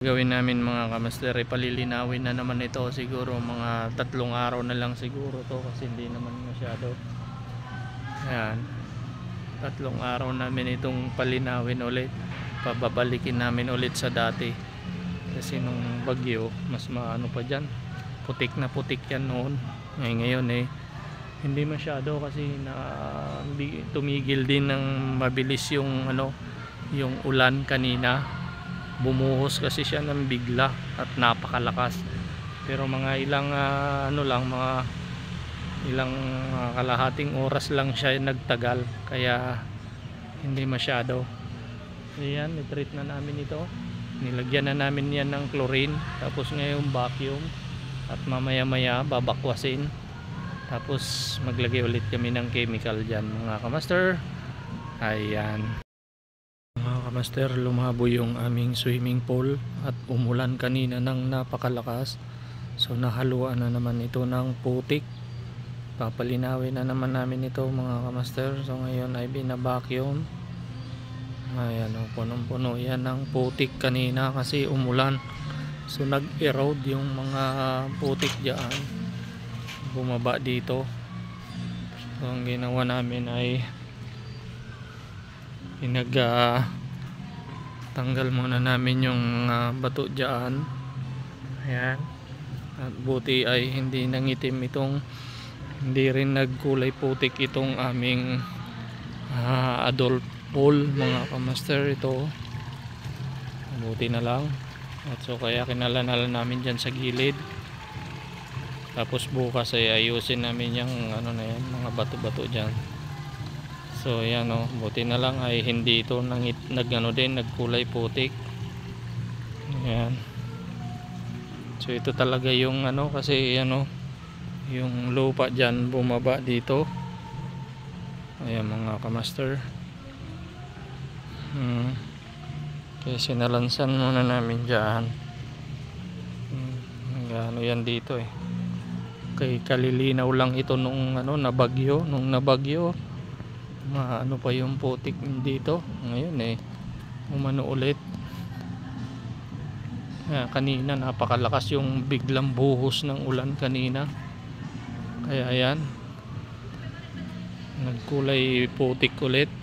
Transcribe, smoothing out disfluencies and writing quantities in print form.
Gawin namin mga kamaster, palilinawin na naman ito, siguro mga 3 araw na lang siguro to kasi hindi naman masyado. Ayan, 3 araw namin itong palinawin ulit, pababalikin namin ulit sa dati kasi nung bagyo mas maano pa dyan, putik na putik yan noon. Ngayon hindi masyado kasi tumigil din ng mabilis yung yung ulan kanina. Bumuhos kasi siya ng bigla at napakalakas, pero mga ilang mga ilang kalahating oras lang siya nagtagal, kaya hindi masyado. Ayan, nitreat na namin ito, nilagyan na namin yan ng chlorine, tapos ngayon vacuum, at mamaya maya babakwasin, tapos maglagay ulit kami ng chemical dyan mga kamaster. Ayan mga kamaster, lumabo yung aming swimming pool at umulan kanina ng napakalakas, so nahaluan na naman ito ng putik. Papalinawin na naman namin ito mga kamaster, so ngayon ay binabacuum. Ayan, punong puno yan ng putik kanina kasi umulan, so nag-erode yung mga putik dyan, bumaba dito. So ang ginawa namin ay tanggal muna namin yung bato dyan. Ayan, at buti ay hindi nangitim hindi rin nagkulay putik itong aming adult pool mga kamaster. Ito buti na lang, at so kaya kinalanala namin dyan sa gilid, tapos bukas ay ayusin namin yung mga bato-bato dyan. So yan buti na lang ay hindi ito nagkulay putik. Ayan, so ito talaga yung kasi yung lupa dyan bumaba dito. Ayan mga kamaster, kaya sinalansan muna namin dyan. Yan dito kay kalilinaw lang ito nung nabagyo, pa yung putik dito. Ngayon umano ulit. Kanina napakalakas yung biglang buhos ng ulan kanina, kaya ayan, nagkulay putik ulit.